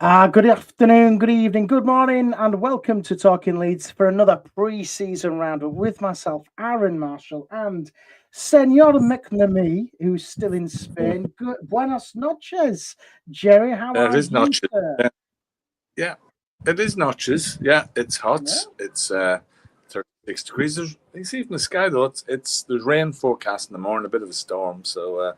Good afternoon, good evening, good morning, and welcome to Talking Leeds for another pre-season roundup with myself, Aaron Marshall, and Senor McNamee, who's still in Spain. Good, buenas noches, Gerry. How are It is you, notches. sir? Yeah, it is notches. Yeah, it's hot. Yeah. It's 36 degrees. You see from the sky though, there's rain forecast in the morning, a bit of a storm. So I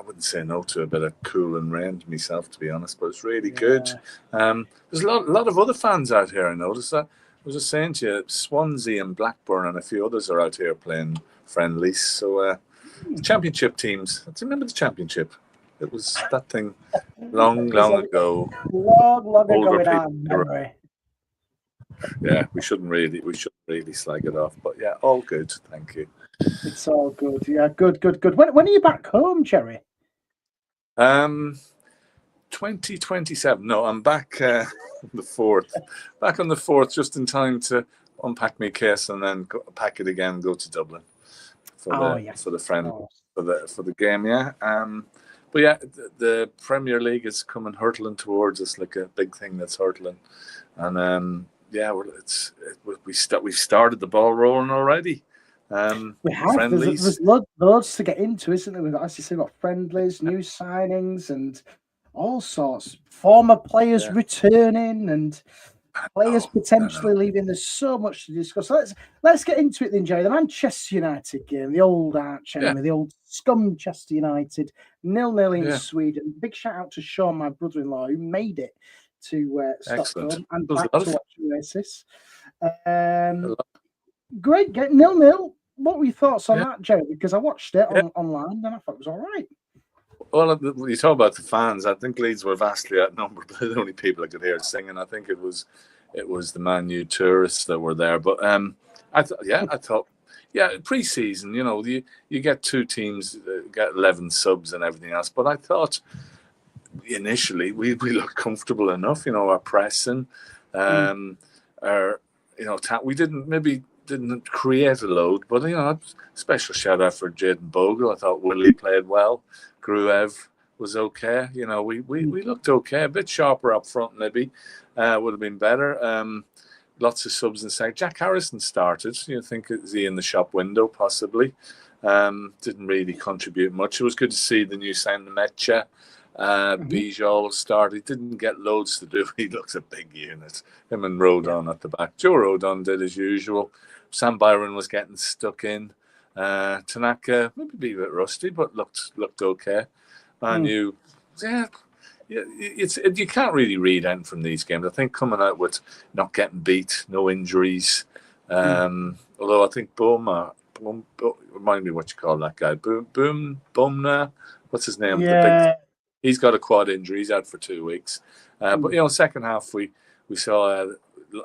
wouldn't say no to a bit of cool and rain myself, to be honest. But it's really good. There's a lot of other fans out here. I noticed that. I was just saying to you, Swansea and Blackburn and a few others are out here playing friendlies. So championship teams. I remember the championship. It was that thing long ago. Long ago Older in our people. memory. Yeah, we shouldn't really slag it off. But yeah, all good. Thank you. It's all good. Yeah, good. When are you back home, Gerry? 2027. No, I'm back on the 4th. Back on the 4th, just in time to unpack my case and then pack it again. Go to Dublin for the friend for the game. Yeah. But yeah, the Premier League is coming hurtling towards us like a big thing that's hurtling, and yeah, we've started the ball rolling already. We have. Friendlies. There's loads to get into, isn't there? We've got, as you say, got friendlies, new signings, and all sorts. Former players returning and players potentially leaving. There's so much to discuss. So let's get into it then, Jerry. The Manchester United game, the old arch enemy, the old scum Chester United, 0-0 in Sweden. Big shout out to Sean, my brother-in-law, who made it to Stockholm and back to watch Oasis. Great game, 0-0. What were your thoughts on that, Jerry? Because I watched it online and I thought it was all right. Well, you talk about the fans. I think Leeds were vastly outnumbered by the only people I could hear singing. I think it was the Man U tourists that were there. But I thought, pre-season, you get two teams, get 11 subs and everything else. But I thought initially we looked comfortable enough. Our pressing, we didn't create a load, but special shout out for Jayden Bogle. I thought Willie played well. Gruev was okay. We looked okay. A bit sharper up front, maybe would have been better. Lots of subs in second. Jack Harrison started. You think is he in the shop window possibly? Didn't really contribute much. It was good to see the new sign Mecha. Bijol started. Didn't get loads to do. He looks a big unit. Him and Rodon at the back. Joe Rodon did as usual. Sam Byron was getting stuck in. Tanaka maybe a bit rusty, but looked okay. You can't really read anything from these games. I think coming out with not getting beat, no injuries. Although I think remind me what you call that guy. Bumna. What's his name? Yeah. He's got a quad injury. He's out for 2 weeks. But second half we saw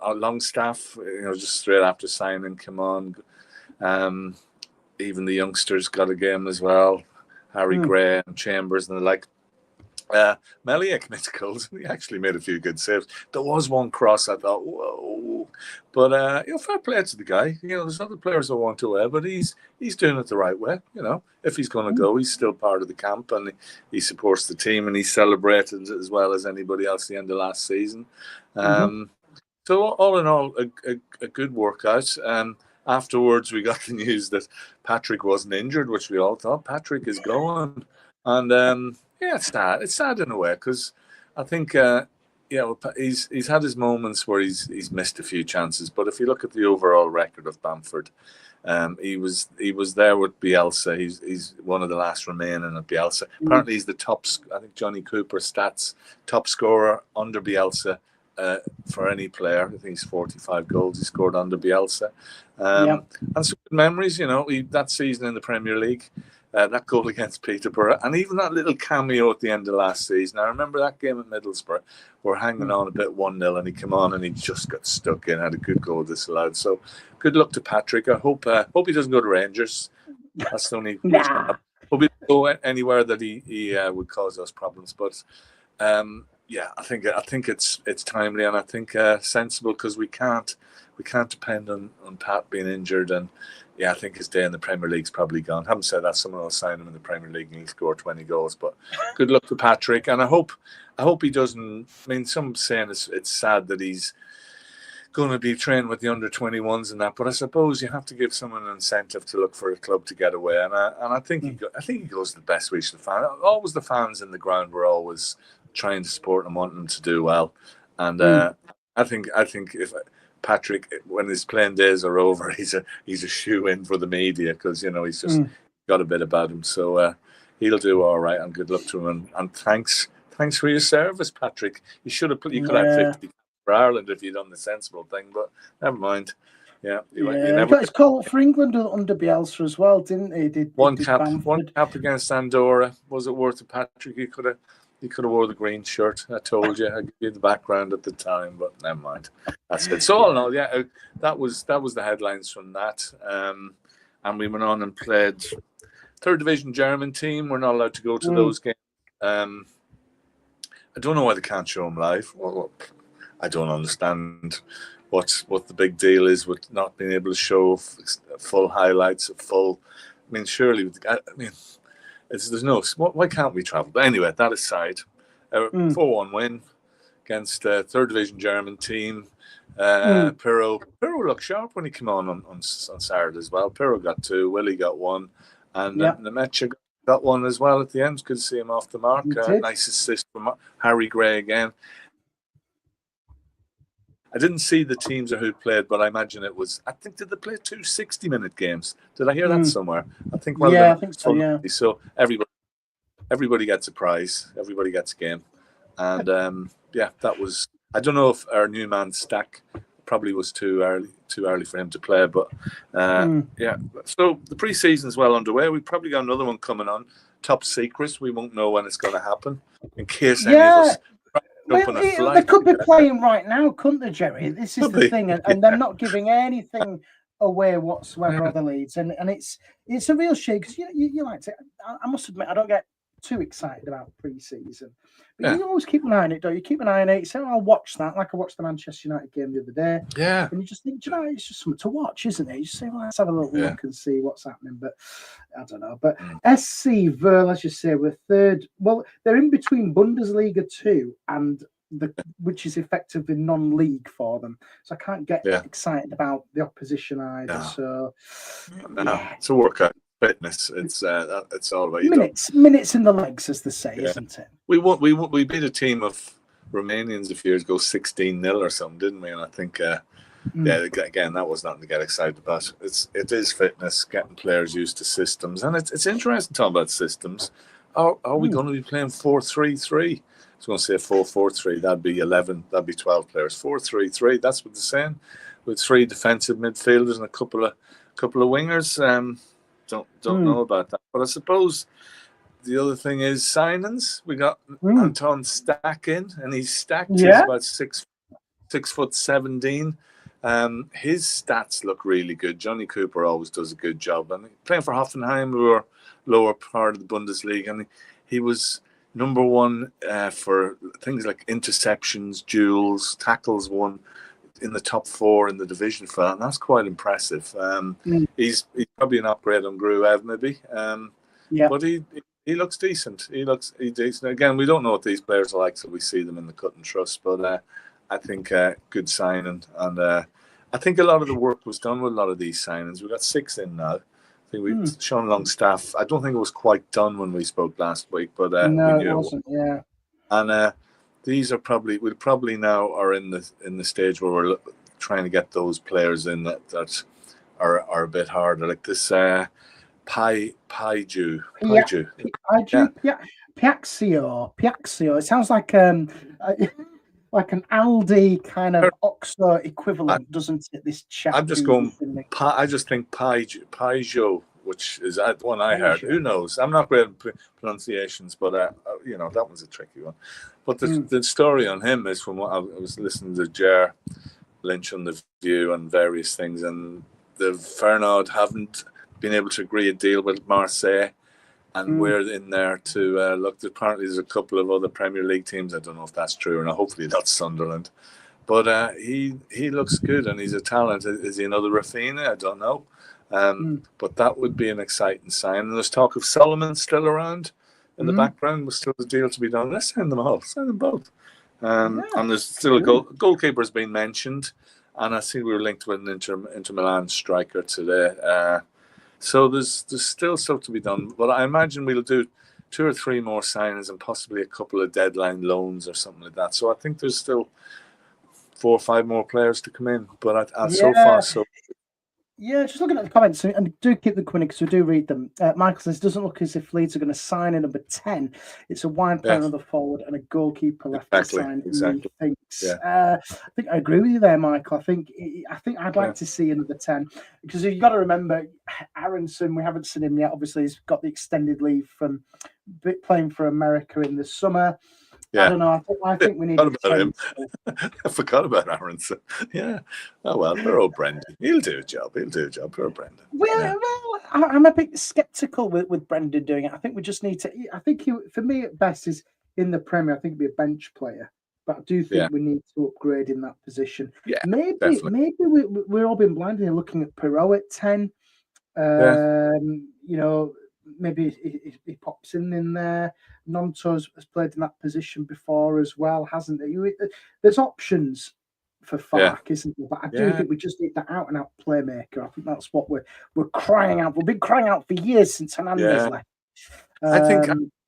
Longstaff. Just straight after signing, come on. Even the youngsters got a game as well. Harry Gray and Chambers and the like. Melia committed goals. He actually made a few good saves. There was one cross I thought, whoa. But fair play to the guy. There's other players that want to wear, but he's doing it the right way. If he's going to go, he's still part of the camp and he supports the team and he celebrated as well as anybody else at the end of last season. So all in all, a good workout. Afterwards, we got the news that Patrick wasn't injured, which we all thought Patrick is going. And it's sad. It's sad in a way because I think he's had his moments where he's missed a few chances. But if you look at the overall record of Bamford, he was there with Bielsa. He's one of the last remaining at Bielsa. Apparently, he's the top. I think Johnny Cooper stats top scorer under Bielsa. For any player, I think he's 45 goals he scored under Bielsa. And some good memories, that season in the Premier League, that goal against Peterborough, and even that little cameo at the end of last season. I remember that game at Middlesbrough. We're hanging on a bit 1-0, and he came on and he just got stuck in, had a good goal disallowed. So good luck to Patrick. I hope he doesn't go to Rangers. That's the only. Hope he doesn't go anywhere that he would cause us problems. But yeah, I think it's timely, and I think sensible, because we can't depend on Pat being injured. And yeah, I think his day in the Premier League's probably gone. Having said that, someone will sign him in the Premier League and he'll score 20 goals. But good luck to Patrick, and I hope he doesn't. I mean, some saying it's sad that he's going to be training with the under-21s and that, but I suppose you have to give someone an incentive to look for a club to get away, and I think he goes the best wish to the fans. Always the fans in the ground were always trying to support and wanting them to do well, and I think if Patrick, when his playing days are over, he's a shoe in for the media, because he's just got a bit about him, so he'll do all right, and good luck to him, and thanks for your service, Patrick. You could have 50 for Ireland if you'd done the sensible thing, but never mind. Yeah, he got his call up for England under Bielsa as well, didn't he? Did one cap against Andorra. Was it worth it, Patrick? He could have wore the green shirt. I told you. I gave you the background at the time, but never mind. That's it. So all in all, yeah, that was the headlines from that. And we went on and played third division German team. We're not allowed to go to those games. I don't know why they can't show them live. Well, I don't understand what the big deal is with not being able to show full highlights of full. I mean, surely, there's no. Why can't we travel? But anyway, that aside, 4-1 win against third division German team. Pirro looked sharp when he came on Saturday as well. Pirro got 2, Willie got 1, and Nemecha got 1 as well at the end. Good to see him off the mark. Nice assist from Harry Gray again. I didn't see the teams or who played, but I imagine it was. I think, did they play 2 60-minute games? Did I hear that somewhere? I think. I think so. Yeah. So everybody gets a prize. Everybody gets a game, and that was. I don't know if our new man Stack probably was too early for him to play, but yeah. So the pre-season's well underway. We've probably got another one coming on. Top secret. We won't know when it's going to happen, in case any of us. They could be playing right now, couldn't they, Jerry? This is the thing, and they're not giving anything away whatsoever of the Leeds, and it's a real shame, because you like to. I must admit, I don't get too excited about pre-season, but you always keep an eye on it, don't you? Keep an eye on it. You say, I'll watch that, like I watched the Manchester United game the other day. Yeah, and you just think, it's just something to watch, isn't it? You just say, well, let's have a little look and see what's happening. But I don't know. But SC Verl, as you say, were third. Well, they're in between Bundesliga 2 and which is effectively non-league for them. So I can't get excited about the opposition either. No. So it's a workout. Fitness. It's all about minutes in the legs, as they say, isn't it? We beat a team of Romanians a few years ago, 16-0 or something, didn't we? And I think again, that was nothing to get excited about. It is fitness, getting players used to systems, and it's interesting talking about systems. Are we going to be playing 4-3-3? I was going to say 4-4-3. That'd be 11. That'd be 12 players. 4-3-3. That's what they're saying, with 3 defensive midfielders and a couple of wingers. Don't know about that, but I suppose the other thing is signings. We got Anton Stack in, and he's stacked. He's about 6'17". His stats look really good. Johnny Cooper always does a good job, and playing for Hoffenheim, who are lower part of the Bundesliga, and he was number 1 for things like interceptions, duels, tackles won in the top 4 in the division for that, and that's quite impressive. He's probably an upgrade on Gruev, maybe. But he looks decent. He's decent. Again, we don't know what these players are like till we see them in the cut and trust, but I think good signing, and I think a lot of the work was done with a lot of these signings. We've got 6 in now. I think we've shown Longstaff. I don't think it was quite done when we spoke last week, but no, it wasn't. Yeah, and these are probably now are in the stage where we're trying to get those players in that are a bit harder, like this Paiju. Piaxio. It sounds like an Aldi kind of Oxford equivalent, doesn't it? This chap. I'm just going. I just think Paiju, which is the one I heard. Who knows? I'm not great at pronunciations, but that one's a tricky one. But the story on him is, from what I was listening to Ger Lynch on The View and various things, and the Fernand haven't been able to agree a deal with Marseille. and we're in there to look. Apparently, there's a couple of other Premier League teams. I don't know if that's true or not. Hopefully, that's Sunderland. But he looks good, and he's a talent. Is he another Rafinha? I don't know. But that would be an exciting sign. And there's talk of Solomon still around in the background. There's still a deal to be done. Let's send them all. Send them both. And there's still a goalkeeper has been mentioned. And I see we were linked with an Inter Milan striker today. So there's still stuff to be done. But I imagine we'll do 2 or 3 more signings and possibly a couple of deadline loans or something like that. So I think there's still 4 or 5 more players to come in. But so far, so... Yeah, just looking at the comments, and do keep them coming because we do read them. Michael says, doesn't look as if Leeds are going to sign a number 10. It's a wide player, another forward, and a goalkeeper left to sign. Exactly. I think I agree with you there, Michael. I think I'd like to see another 10 because you've got to remember, Aronson, we haven't seen him yet. Obviously, he's got the extended leave from playing for America in the summer. I don't know. I think we need to about him. I forgot about Aronson. Yeah. Oh, well, poor old Brendan. He'll do a job. Poor Brendan. Well, I'm a bit sceptical with Brendan doing it. I think we just need to... I think for me, at best, is in the Premier, I think he'd be a bench player. But I do think we need to upgrade in that position. Yeah, maybe we're all been blinded here looking at Perot at 10. You know, maybe he pops in there. Nonto's has played in that position before as well, hasn't he? There's options for Fark, isn't there? But I do think we just need that out-and-out playmaker. I think that's what we're crying out. We've been crying out for years since Hernandez left. I think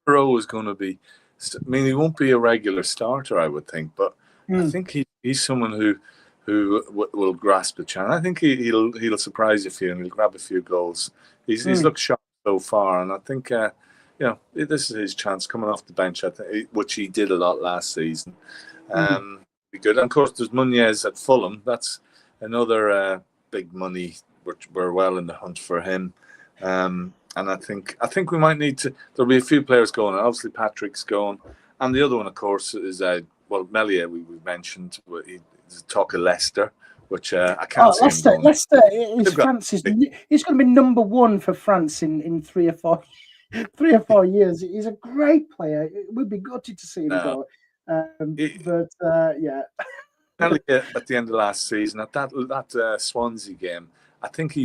Perot is going to be... I mean, he won't be a regular starter, I would think, but I think he's someone who will grasp the chance. I think he'll surprise a few and he'll grab a few goals. He's looked sharp so far, and I think this is his chance coming off the bench. I think, which he did a lot last season. Be good. And of course, there's Munez at Fulham. That's another big money. We're well in the hunt for him. And I think we might need to. There'll be a few players going. Obviously, Patrick's going, and the other one, of course, is Melia. We mentioned. There's talk of Leicester, which I can't see him going. Leicester is France's. He's going to be number 1 for France in 3 or 4 years. He's a great player. It would be gutted to see him go. Melia at the end of last season at that Swansea game, I think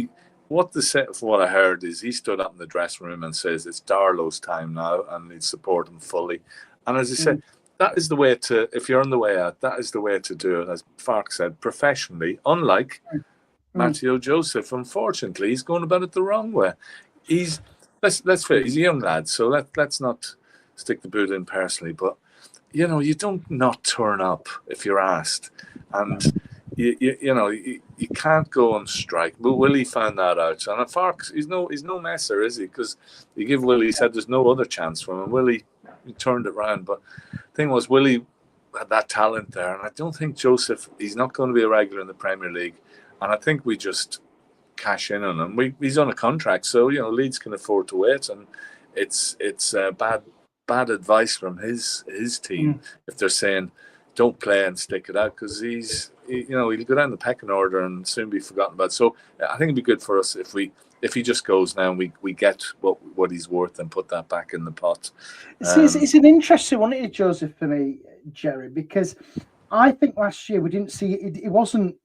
what I heard is he stood up in the dressing room and says it's Darlow's time now and he'd support him fully. And as I said, that is the way to, if you're on the way out, that is the way to do it, as Fark said, professionally, unlike Matteo Joseph. Unfortunately, he's going about it the wrong way. Let's face it, he's a young lad, so let's not stick the boot in personally, but you don't not turn up if you're asked. And you can't go on strike. But Willie found that out. And Fark, he's no messer, is he? Because you give Willie, he said there's no other chance for him. And Willie, he turned it round. But the thing was, Willie had that talent there. And I don't think Joseph, he's not going to be a regular in the Premier League. And I think we just cash in on him. He's on a contract, so Leeds can afford to wait. And it's bad advice from his team if they're saying don't play and stick it out, because he'll go down the pecking order and soon be forgotten about. So I think it'd be good for us if he just goes now and we get what he's worth and put that back in the pot. It's an interesting one, isn't it, Joseph, for me, Gerry, because I think last year we didn't see it wasn't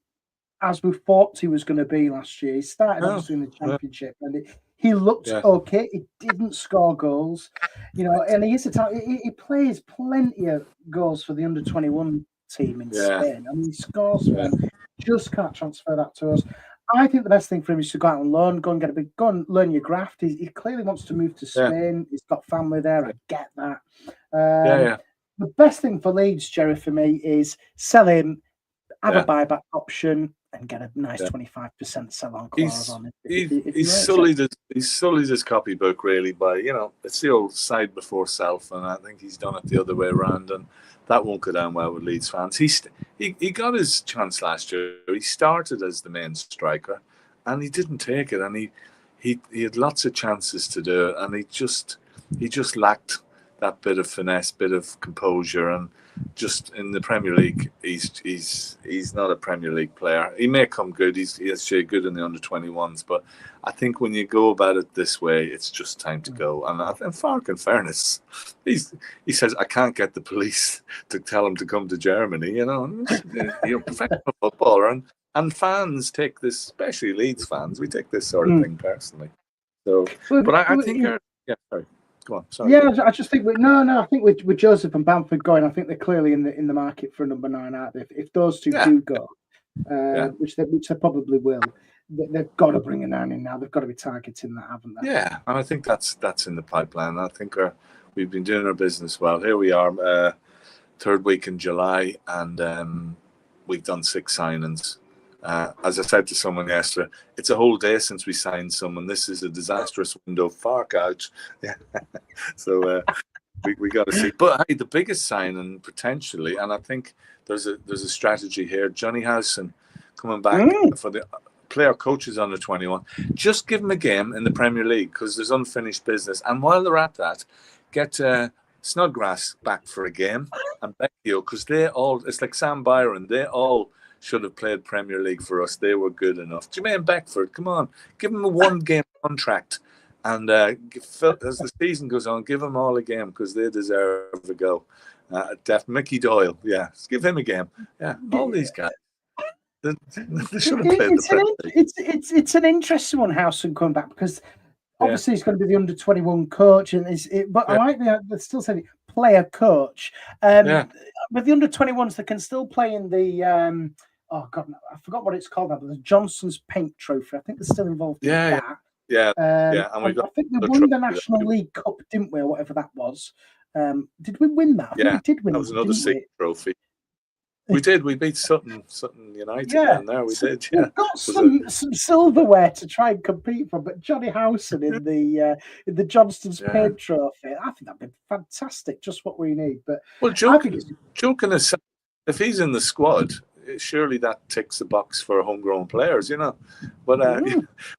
as we thought he was going to be last year. He started obviously in the Championship and he looked okay. He didn't score goals, and he plays plenty of goals for the under-21 team in Spain. I mean, he scores for them. Just can't transfer that to us. I think the best thing for him is to go out and learn, go and learn your graft. He clearly wants to move to Spain. He's got family there. I get that. The best thing for Leeds, Gerry, for me, is sell him, have a buyback option, and get a nice 25% sell-on clause on it. He's sullied his copybook, really, by, it's the old side before self, and I think he's done it the other way around, and that won't go down well with Leeds fans. He got his chance last year. He started as the main striker, and he didn't take it, and he had lots of chances to do it, and he just lacked that bit of finesse, bit of composure, and just in the Premier League, he's not a Premier League player. He may come good. He's actually good in the under-21s, but I think when you go about it this way, it's just time to go. And Fark, in fairness, he says, I can't get the police to tell him to come to Germany. You know, you're a professional footballer, and fans take this, especially Leeds fans. We take this sort of thing personally. So, but I think, yeah, sorry. Go on, sorry. Yeah, I just think I think with Joseph and Bamford going, I think they're clearly in the market for a number 9, aren't they? If those two do go, which they probably will, they've got to bring a 9 in now. They've got to be targeting that, haven't they? Yeah, and I think that's in the pipeline. I think we've been doing our business well. Here we are, third week in July, and we've done 6 signings. As I said to someone yesterday, it's a whole day since we signed someone. This is a disastrous window. Fark out. Yeah. So we got to see. But hey, the biggest signing potentially, and I think there's a strategy here. Johnny Howson coming back for the player coaches under 21. Just give him a game in the Premier League because there's unfinished business. And while they're at that, get Snodgrass back for a game and Becchio, because it's like Sam Byron. They all should have played Premier League for us. They were good enough. Jermaine Beckford, come on, give him a 1-game contract, and as the season goes on, give them all a game because they deserve a go. Mickey Doyle, yeah, give him a game. Yeah, all these guys. They should have played the Premier League. It's an interesting one, Howson coming back, because obviously he's going to be the under-21 coach, but I like they still say player coach. With the under-21s, they can still play in the oh God, I forgot what it's called now, but the Johnson's Paint Trophy. I think they're still involved in that. Yeah. And I think we won the National League Cup, didn't we, or whatever that was? Did we win that? I think we did win. That was another Sig trophy. We did. We beat Sutton United down there. We did. Yeah, we've got some silverware to try and compete for, but Johnny Howson in the Johnston's Paint Trophy, I think that'd be fantastic. Just what we need. But joking aside, if he's in the squad, surely that ticks the box for homegrown players, you know. But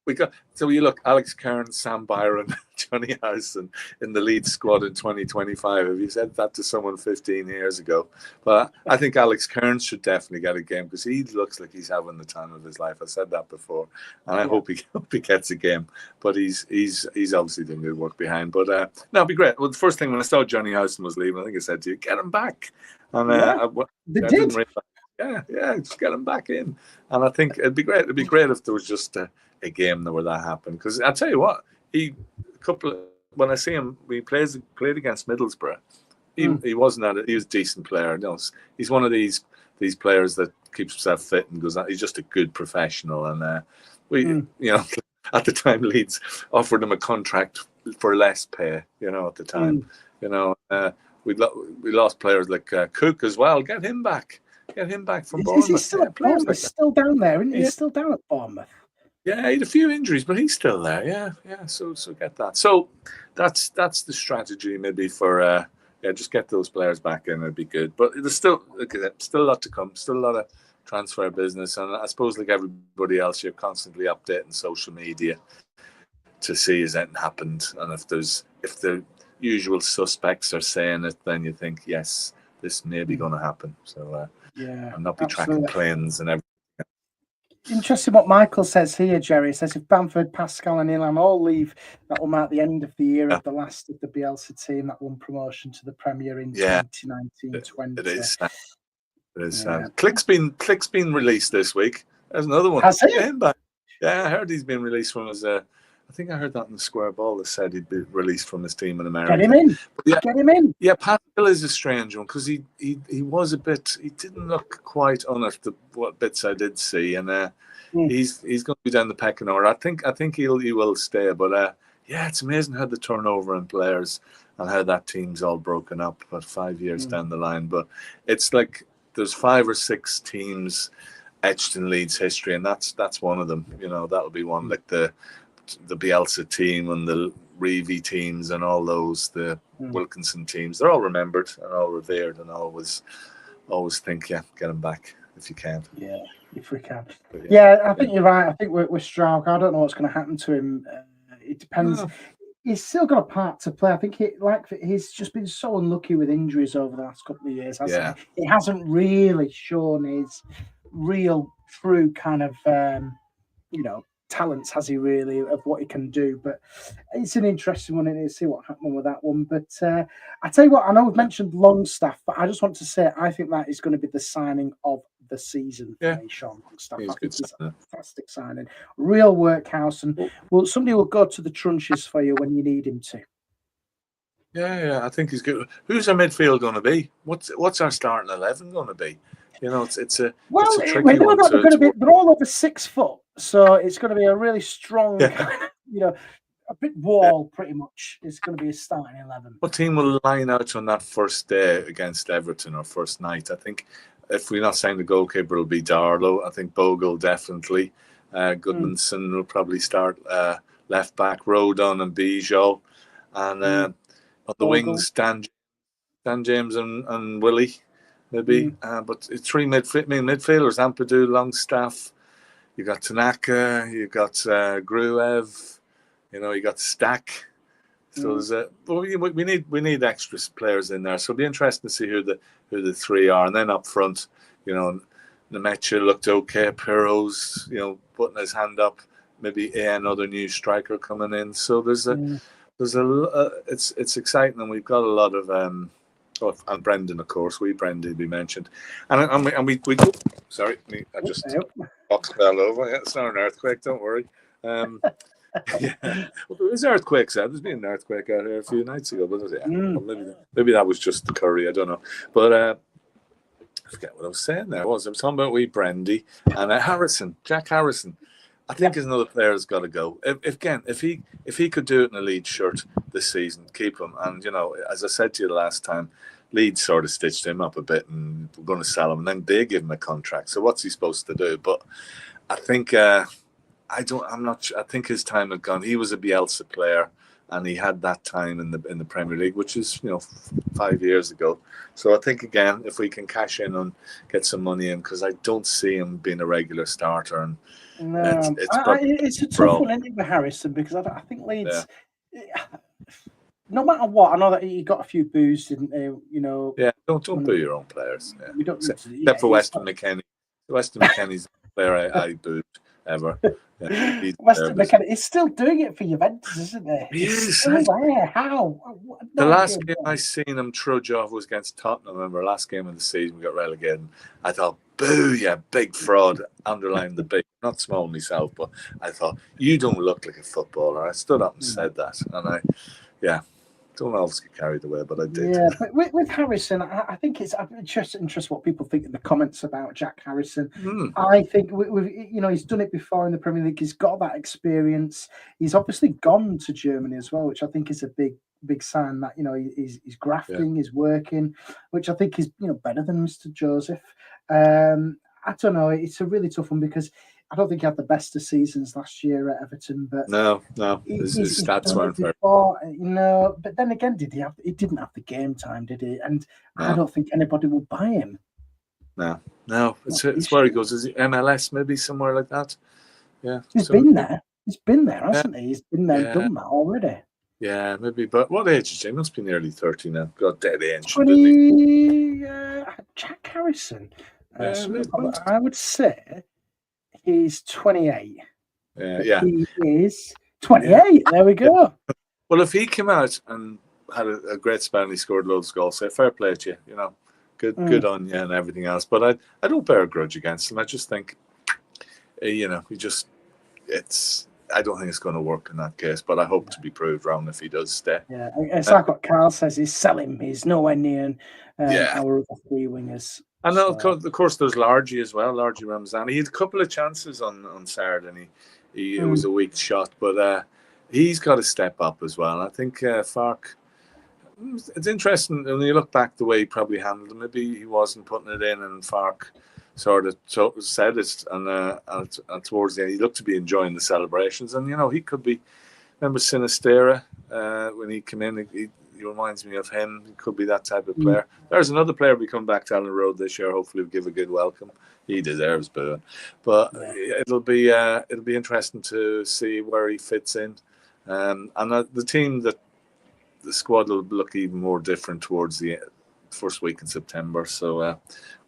we got you look, Alex Kearns, Sam Byron, Johnny Howson in the Leeds squad in 2025. Have you said that to someone 15 years ago? But I think Alex Kearns should definitely get a game because he looks like he's having the time of his life. I said that before, and I hope he gets a game. But he's obviously doing good work behind. But no, it'd be great. Well, the first thing when I saw Johnny Howson was leaving, I think I said to you, get him back. And they did. Yeah, just get him back in. And I think it'd be great. It'd be great if there was just a game where that happened. Because I tell you what, when I see him, he played against Middlesbrough. He wasn't at it. He was a decent player. You know, he's one of these players that keeps himself fit and goes out. He's just a good professional. And you know, at the time, Leeds offered him a contract for less pay. You know, at the time, you know, we lost players like Cook as well. Get him back. Get him back from Bournemouth. Is he still at Bournemouth? He's still down there, isn't he? He's still down at Bournemouth. Yeah, he had a few injuries, but he's still there. Yeah. So get that. So that's the strategy maybe for just get those players back in. It'd be good. But there's still a lot to come. Still a lot of transfer business, and I suppose like everybody else, you're constantly updating social media to see has anything happened, and if the usual suspects are saying it, then you think yes, this may be going to happen. So. And not be tracking planes and everything. Interesting what Michael says here, Jerry. He says if Bamford, Pascal and Ilan all leave, that will mark the end of the year of the last of the Bielsa team that won promotion to the Premier in 2019-20. It is. It is. Click's been released this week. There's another one. Has he? Get him back. Yeah, I heard he's been released from his I think I heard that in the Square Ball that said he'd be released from his team in America. Get him in. Get him in. Yeah, Pascal is a strange one because he was a bit. He didn't look quite on it. What bits I did see, and he's going to be down the pecking order. I think he will stay. But it's amazing how the turnover in players and how that team's all broken up. About 5 years down the line, but it's like there's 5 or 6 teams etched in Leeds history, and that's one of them. You know, that'll be one like the Bielsa team and the Reeve teams and all those, the Wilkinson teams. They're all remembered and all revered, and always think, get them back if you can. Yeah, if we can. I think you're right. I think with Strauch, I don't know what's going to happen to him. It depends. he's still got a part to play. I think he's just been so unlucky with injuries over the last couple of years, hasn't he? He hasn't really shown his real, true kind of talents, has he really, of what he can do? But it's an interesting one, and to see what happened with that one. But I tell you what, I know we've mentioned Longstaff, but I just want to say I think that is going to be the signing of the season for me, Sean Longstaff. I think he's a fantastic signing, real workhouse, and somebody will go to the trunches for you when you need him to. Yeah, I think he's good. Who's our midfield going to be? What's our starting 11 going to be? It's a tricky one. They're all over 6 foot, so it's going to be a really strong, a bit wall. Pretty much, it's going to be a starting 11. What team will line out on that first day against Everton or first night? I think if we're not saying the goalkeeper will be Darlow, I think Bogle definitely. Goodmanson will probably start left back. Rodon and Bijou, and on the wings, Dan James and Willie. Maybe, but it's 3 midfielders: Ampadu, Longstaff. You got Tanaka, you got Gruev, you got Stack. So we need extra players in there. So it'll be interesting to see who the 3 are, and then up front, Nemecha looked okay. Pirro's, putting his hand up. Maybe another new striker coming in. So it's exciting, and we've got a lot of. And Brendan, of course, Brendan we mentioned, and we go. Sorry, I just fell over. Yeah, it's not an earthquake. Don't worry. There's earthquakes out. There's been an earthquake out here a few nights ago, but well, maybe that was just the curry. I don't know, but I forget what I was saying there. I was talking about Brendy and Jack Harrison. I think is another player has got to go. If he could do it in a Leeds shirt this season, keep him. And as I said to you the last time, Leeds sort of stitched him up a bit, and we're going to sell him, and then they give him a contract. So what's he supposed to do? But I think I think his time had gone. He was a Bielsa player, and he had that time in the Premier League, which is 5 years ago. So I think again, if we can cash in and get some money in, because I don't see him being a regular starter. And no, it's a tough one, isn't it, for Harrison? Because I think Leeds, no matter what, I know that he got a few boos, didn't they? Yeah, don't boo your own players. Yeah. We don't except for Weston McKennie. Weston McKennie's the player I booed ever. Yeah, Weston McKennie is still doing it for Juventus, isn't he? He's still there. How? The last game I seen him trudge off was against Tottenham. Remember, last game of the season we got relegated. I thought, boo, yeah, big fraud. Underlined the big, not small myself, but I thought, you don't look like a footballer. I stood up and said that, and don't always get carried away, but I did. Yeah, but with Harrison, I think it's just interesting what people think in the comments about Jack Harrison. I think he's done it before in the Premier League. He's got that experience. He's obviously gone to Germany as well, which I think is a big sign that he's grafting, he's working, which I think is better than Mr. Joseph. I don't know. It's a really tough one because I don't think he had the best of seasons last year at Everton, but no, his stats weren't very. But then again, he didn't have the game time, did he? And I don't think anybody will buy him. No, it's where he goes. Is he MLS, maybe somewhere like that? Yeah, he's been there. He's been there, hasn't he? He's been there, done that already. Yeah, maybe. But what age is he? He must be nearly 30 now. Got dead age. 20. Jack Harrison. I would say. He's 28. Yeah. He is 28. There we go. Well, if he came out and had a great spell and he scored loads of goals, say fair play to you. Good on you and everything else. But I don't bear a grudge against him. I just think, I don't think it's going to work in that case. But I hope to be proved wrong if he does stay. Yeah, it's like what Carl says. He's selling. He's nowhere near our other 3 wingers. And of course, there's Largy as well, Largy Ramzani. He had a couple of chances on Saturday, and it was a weak shot, but he's got to step up as well. I think Farke, it's interesting when you look back the way he probably handled it. Maybe he wasn't putting it in, and Farke sort of said it, and towards the end, he looked to be enjoying the celebrations. And, he could be, remember Sinistera, when he came in, he reminds me of him. He could be that type of player. There's another player we come back down the road this year. Hopefully, we'll give a good welcome. He deserves booing, but it'll be interesting to see where he fits in. And the team that the squad will look even more different towards the first week in September. So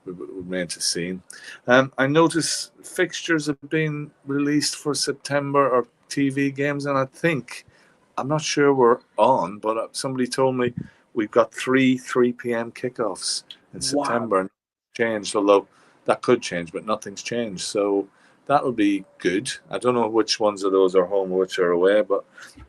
we remain to see. I notice fixtures have been released for September or TV games, and I'm not sure we're on, but somebody told me we've got 3 p.m. kickoffs in September. And changed, although that could change, but nothing's changed. So that'll be good. I don't know which ones of those are home, which are away, but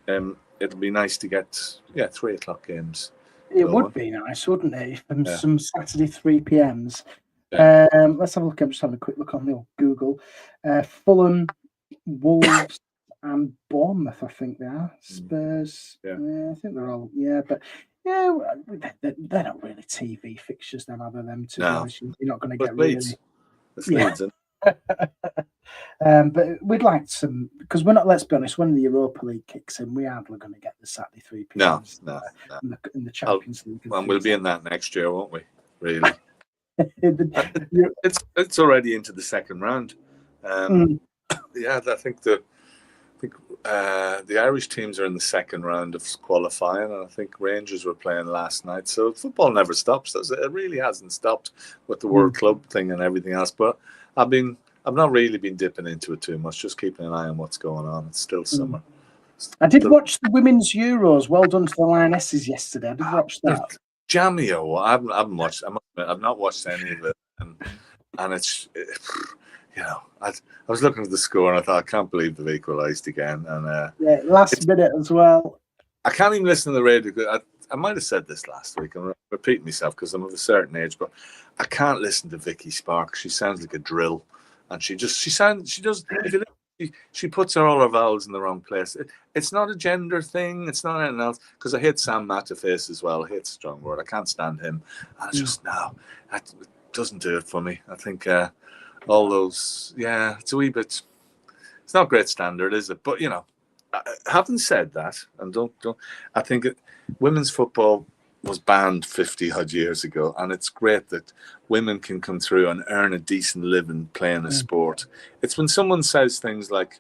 it'll be nice to get 3 o'clock games. It would be nice, wouldn't it? Some Saturday 3 p.m s. Yeah. Let's have a look. I'm just having a quick look on the old Google. Fulham, Wolves, and Bournemouth. I think they are. Spurs. Yeah, I think they're all. Yeah, but yeah, they're not really TV fixtures. Then, other than to be honest, you're not going to get Leeds. really. Leeds, but we'd like some, because we're not. Let's be honest. When the Europa League kicks in, we hardly going to get the Saturday 3 p.m. No. In the Champions League. Well, we'll be in that next year, won't we? Really. It's already into the second round. Yeah, I think the Irish teams are in the second round of qualifying, and I think Rangers were playing last night. So football never stops. It really hasn't stopped with the World Club thing and everything else. But I've not really been dipping into it too much. Just keeping an eye on what's going on. It's still summer. I did watch the Women's Euros. Well done to the Lionesses yesterday. I did watch that. Jamio. I haven't watched. I've not watched any of it, and it's. I was looking at the score and I thought, I can't believe they've equalised again. And last minute as well. I can't even listen to the radio. I might have said this last week. I'm repeating myself because I'm of a certain age, but I can't listen to Vicky Sparks. She sounds like a drill, and she does. She puts all her vowels in the wrong place. It's not a gender thing. It's not anything else. Because I hate Sam Matterface as well. I hate a strong word. I can't stand him. And it's just it doesn't do it for me. I think all those, it's a wee bit. It's not great standard, is it? But having said that, and don't. I think women's football was banned 50 odd years ago, and it's great that women can come through and earn a decent living playing a sport. It's when someone says things like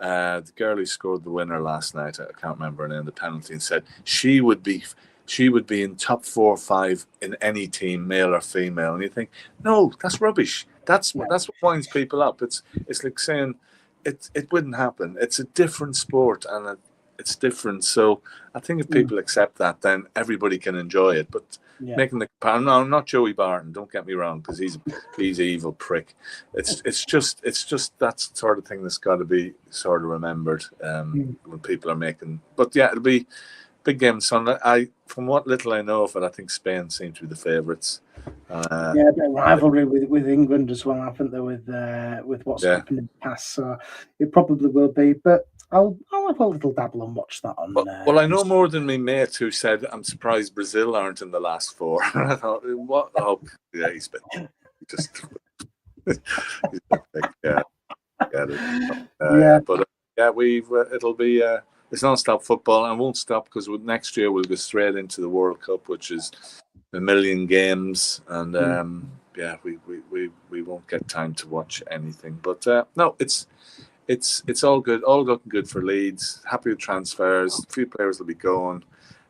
the girl who scored the winner last night, I can't remember her name, the penalty, and said she would be in top 4 or 5 in any team, male or female, and you think, no, that's rubbish. That's what winds people up. It's like saying it wouldn't happen. It's a different sport, and it's different. So I think if people accept that, then everybody can enjoy it. But making the comparison, no, I'm not Joey Barton. Don't get me wrong, because he's an evil prick. It's just that sort of thing that's got to be sort of remembered when people are making. But it'll be big game Sunday. From what little I know of it, I think Spain seem to be the favourites. A bit of rivalry with England as well, haven't they? With what's happened in the past, so it probably will be. But I'll have a little dabble and watch that on. Well, I know more than my mate who said, "I'm surprised Brazil aren't in the last 4." I thought, what? Oh, yeah, he's been just. But it'll be. It's non-stop football, and won't stop because next year we'll go straight into the World Cup, which is 1 million games, and we won't get time to watch anything. But no, it's all good, all looking good for Leeds. Happy with transfers. A few players will be going.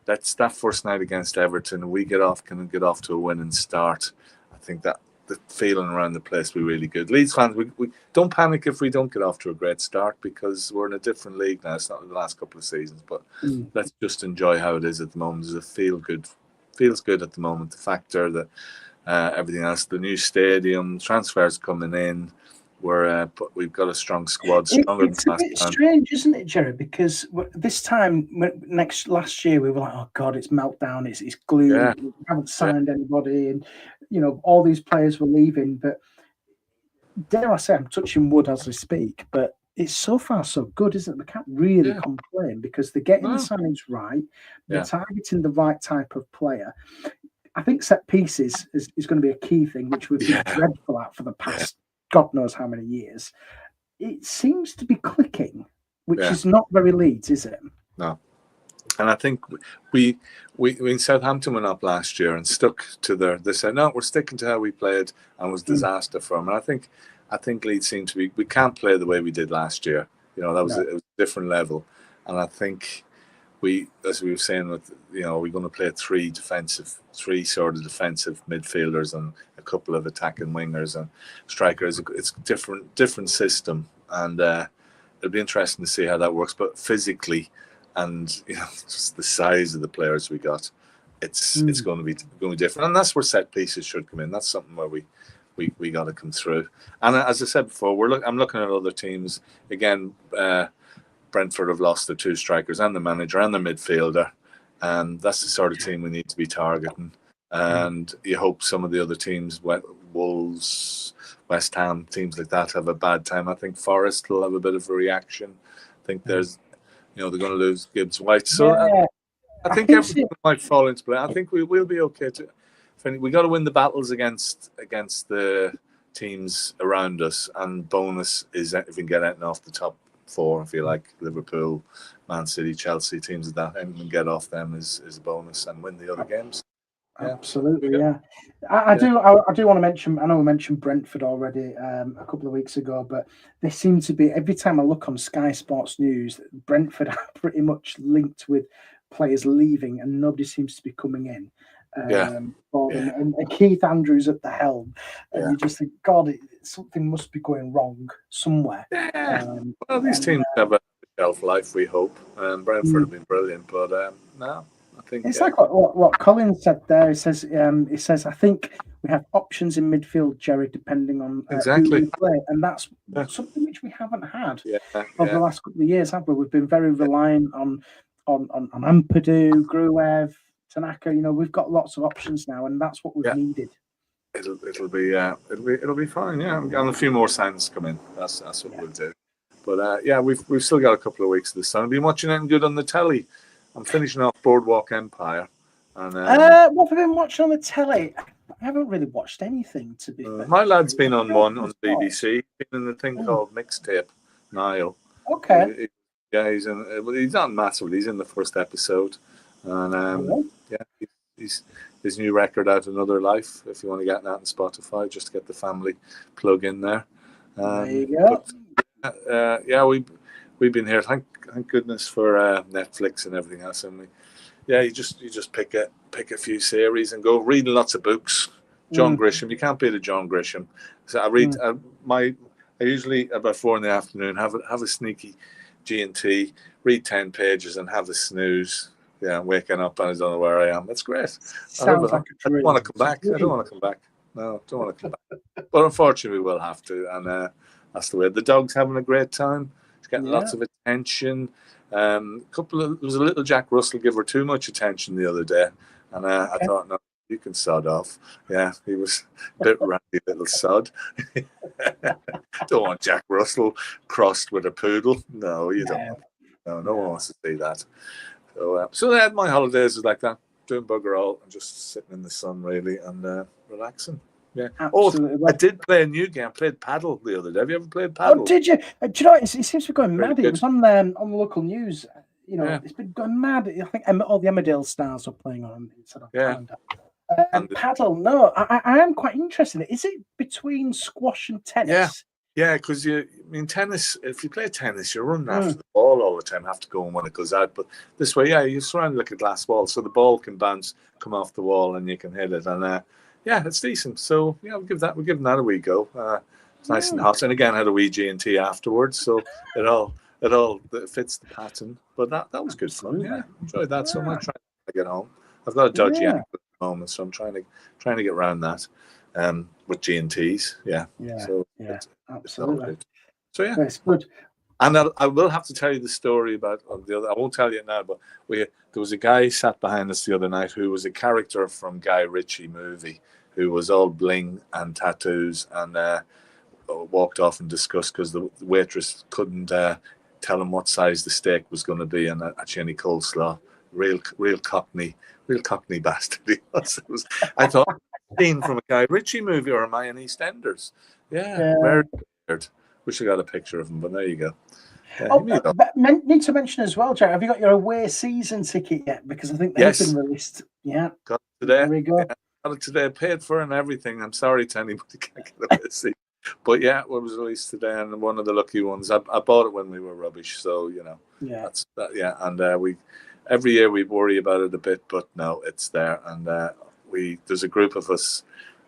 That's that first night against Everton. We can get off to a winning start. I think that the feeling around the place will be really good. Leeds fans, we don't panic if we don't get off to a great start, because we're in a different league now. It's not the last couple of seasons, but let's just enjoy how it is at the moment. There's feels good at the moment. The factor that everything else, the new stadium, transfers coming in. We've got a strong squad. It's a bit strange, isn't it, Gerry? Because this time, last year, we were like, "Oh God, it's meltdown. It's gloom. Yeah. We haven't signed anybody, and all these players were leaving." But dare I say, I'm touching wood as we speak. But it's so far so good, isn't it? We can't really complain because they're getting the signings right. They're targeting the right type of player. I think set pieces is going to be a key thing, which we've been dreadful at for the past. God knows how many years. It seems to be clicking, which is not very Leeds, is it? No. And I think we in Southampton went up last year and stuck to they said, no, we're sticking to how we played, and it was disaster for them. And I think Leeds seem to be, we can't play the way we did last year. It was a different level. and I think we, as we were saying, with we're going to play three sort of defensive midfielders and a couple of attacking wingers and strikers. It's different system, and it'll be interesting to see how that works. But physically, and just the size of the players we got, it's going to be different, and that's where set pieces should come in. That's something where we got to come through. And as I said before, I'm looking at other teams again. Brentford have lost their two strikers and the manager and the midfielder, and that's the sort of team we need to be targeting. And you hope some of the other teams, Wolves, West Ham, teams like that, have a bad time. I think Forest will have a bit of a reaction. I think there's, they're going to lose Gibbs White. So I think everything might fall into play. I think we'll be okay. We got to win the battles against the teams around us, and bonus is if we can get anything off the top four. If you like, Liverpool, Man City, Chelsea, teams of that, and get off them is a bonus and win the other games. Absolutely, yeah. I do want to mention. I know we mentioned Brentford already a couple of weeks ago, but they seem to be, every time I look on Sky Sports News, Brentford are pretty much linked with players leaving, and nobody seems to be coming in. For them. And Keith Andrews at the helm, and you just think, God, something must be going wrong somewhere. Well, these teams have a shelf life, we hope. Brentford have been brilliant, but no, I think it's like what Colin said there. He says, I think we have options in midfield, Gerry, depending on who we play, and that's something which we haven't had over the last couple of years, have we? We've been very reliant on Ampadu, Gruev, Tanaka. We've got lots of options now, and that's what we've needed. It'll be fine. Yeah, and a few more signs come in. That's what we'll do. But we've still got a couple of weeks of this time. I've been watching anything good on the telly. I'm finishing off Boardwalk Empire. And what have I been watching on the telly? I haven't really watched anything, to be fair. My lad's been on one on the BBC. He's been in the thing called Mixtape. Niall. Okay. He's in. He's not massive. He's in the first episode, and he's his new record Out Another Life. If you want to get that on Spotify, just to get the family plug in there. There you go. But, we've been here. Thank goodness for Netflix and everything else. And you just pick a few series and go reading lots of books. John Grisham, you can't beat a John Grisham. So I read I usually about 4 PM have a sneaky G&T, read 10 pages and have a snooze. Yeah, I'm waking up and I don't know where I am. That's great. I don't want to come back. I don't want to come back. No, don't want to come back. But unfortunately, we will have to, and that's the way. The dog's having a great time. He's getting lots of attention. There was a little Jack Russell give her too much attention the other day, and I thought, no, you can sod off. Yeah, he was a bit randy little sod. Don't want Jack Russell crossed with a poodle. No, you don't. No one wants to see that. So my holidays is like that, doing bugger all and just sitting in the sun really and relaxing. Yeah. Absolutely. I did play a new game. I played paddle the other day. Have you ever played paddle? Oh, did you? Do you know, it seems to be going mad. It was on the local news. It's been going mad. I think all the Emmerdale stars are playing on calendar. And paddle, no, I am quite interested in it. Is it between squash and tennis? Yeah, because tennis, if you play tennis, you're running after the ball all the time, have to go when it goes out. But this way, you're surrounded like a glass wall, so the ball can bounce, come off the wall, and you can hit it. And it's decent. So we're giving that a wee go. It's nice and hot. And again, I had a wee G&T afterwards, so it fits the pattern. But that was good fun. Yeah, enjoyed that so much. Trying to get home. I've got a dodgy ankle at the moment, so I'm trying to get around that. With G&Ts, so absolutely. So it's good. And I will have to tell you the story about the other. I won't tell you it now, but there was a guy sat behind us the other night who was a character from Guy Ritchie movie, who was all bling and tattoos, and walked off and discussed because the waitress couldn't tell him what size the steak was going to be, and actually any coleslaw. Real cockney bastard he was. I thought. Scene from a Guy Ritchie movie or am I in EastEnders? Very weird. Wish I got a picture of him, but there you go. Need to mention as well, Jack, have you got your away season ticket yet? Because I think they've been released. Yeah. Got it today. There we go. Got it today, paid for and everything. I'm sorry to anybody who can't get away season. But yeah, it was released today, and one of the lucky ones. I bought it when we were rubbish, so that's that. Yeah, and we every year we worry about it a bit, but no, it's there, and there's a group of us.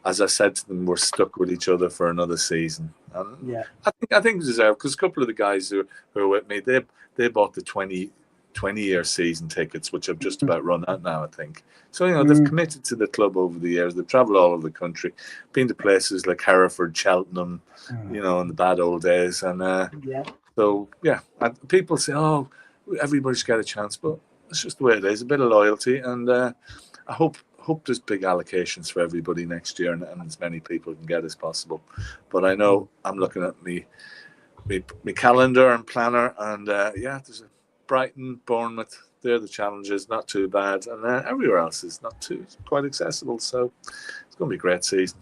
As I said to them, we're stuck with each other for another season. And I think it's deserved, because a couple of the guys who are with me, they bought the 20-year season tickets, which have just about run out now, I think. So, they've committed to the club over the years. They've travelled all over the country, been to places like Hereford, Cheltenham, in the bad old days. And and people say, oh, everybody's got a chance, but it's just the way it is, a bit of loyalty. And I hope there's big allocations for everybody next year, and as many people can get as possible. But I know I'm looking at me calendar and planner, and there's a Brighton, Bournemouth. They're the challenges, not too bad, and everywhere else is quite accessible. So it's going to be a great season.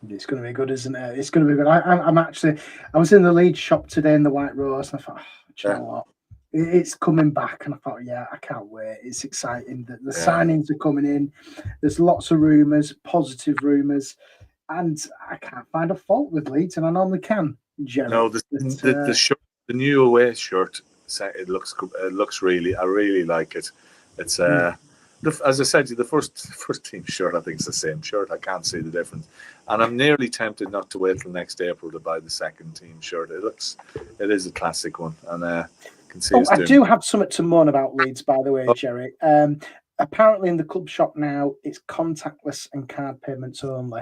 It's going to be good, isn't it? It's going to be good. I was in the Leeds shop today in the White Rose, and I thought, do you know what? It's coming back, and I thought, I can't wait. It's exciting. The signings are coming in. There's lots of rumours, positive rumours, and I can't find a fault with Leeds, and I normally can. Gerry. No, the shirt, the new away shirt, it looks really. I really like it. It's as I said to you, the first team shirt, I think it's the same shirt. I can't see the difference, and I'm nearly tempted not to wait till next April to buy the second team shirt. It is a classic one, and I do have something to moan about Leeds, by the way, Gerry. Apparently, in the club shop now, it's contactless and card payments only.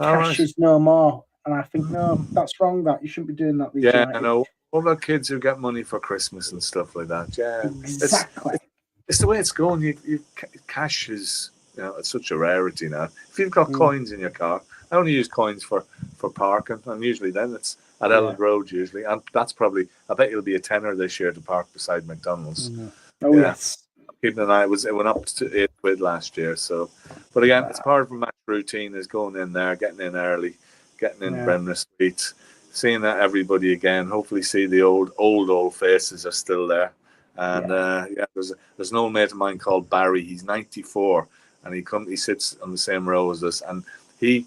Cash is no more, and I think no, that's wrong. That you shouldn't be doing that. Leeds United. I know. What about kids who get money for Christmas and stuff like that? Yeah, exactly. It's the way it's going. Cash is, it's such a rarity now. If you've got coins in your car, I only use coins for parking, and usually then it's at Elland Road usually, and that's probably, I bet it'll be a tenner this year to park beside McDonald's. Oh yes. Keeping an eye, it went up to £8 last year. So, but again, it's part of a match routine, is going in there, getting in early, getting in Bremner Street, seeing everybody again. Hopefully, see the old faces are still there. And there's an old mate of mine called Barry. He's 94, and he sits on the same row as us, and he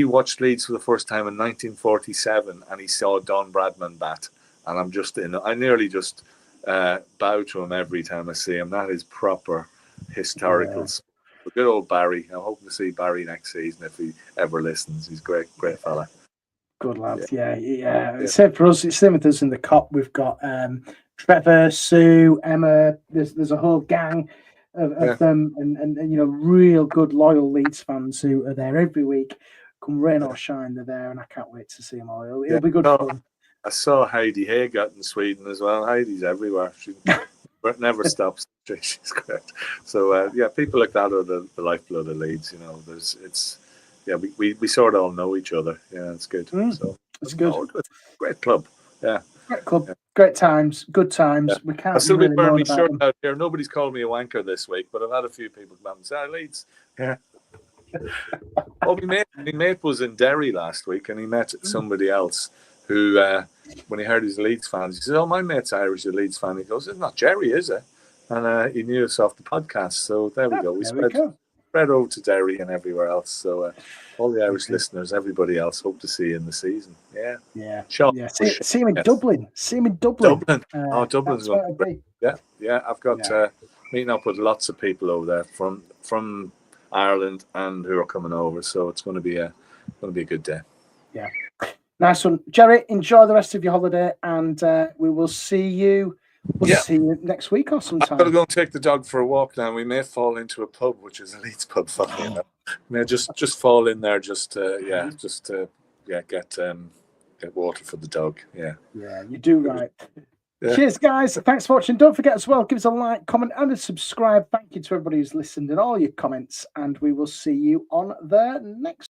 watched Leeds for the first time in 1947, and he saw Don Bradman bat. And I nearly just bow to him every time I see him. That is proper historical. Yeah. Good old Barry. I'm hoping to see Barry next season if he ever listens. He's great fella. Good lad. Yeah. Same for us. It's same with us in the COP. We've got Trevor, Sue, Emma. There's a whole gang of them, and real good loyal Leeds fans who are there every week. Come rain or shine, they're there, and I can't wait to see them all. It'll be good fun. I saw Heidi Haggart in Sweden as well. Heidi's everywhere. She never stops. She's great. So people like that are the lifeblood of Leeds. We sort of all know each other. Yeah, it's good. So it's good. Great club. Yeah. Great club. Great times. Good times. Yeah. We can't. I still be wearing my shirt out here. Nobody's called me a wanker this week, but I've had a few people come out and say, Leeds. Yeah. My mate was in Derry last week, and he met somebody else who, when he heard he's a Leeds fan, he said, "Oh, my mate's Irish, a Leeds fan." He goes, "It's not Gerry, is it?" And he knew us off the podcast. So there we go. We spread over to Derry and everywhere else. So all the Irish listeners, everybody else, hope to see you in the season. Yeah. Sean, see him in Dublin. Dublin. Dublin's going. Yeah. I've got meeting up with lots of people over there from Ireland and who are coming over. So it's going to be a good day. Yeah. Nice one, Gerry. Enjoy the rest of your holiday, and we will see you. See you next week or sometime. I've got to go and take the dog for a walk now. We may fall into a pub, which is a Leeds pub. Funny enough, may just fall in there, get water for the dog. Yeah, you do right. Yeah. Cheers, guys. Thanks for watching. Don't forget as well, give us a like, comment, and a subscribe. Thank you to everybody who's listened and all your comments, and we will see you on the next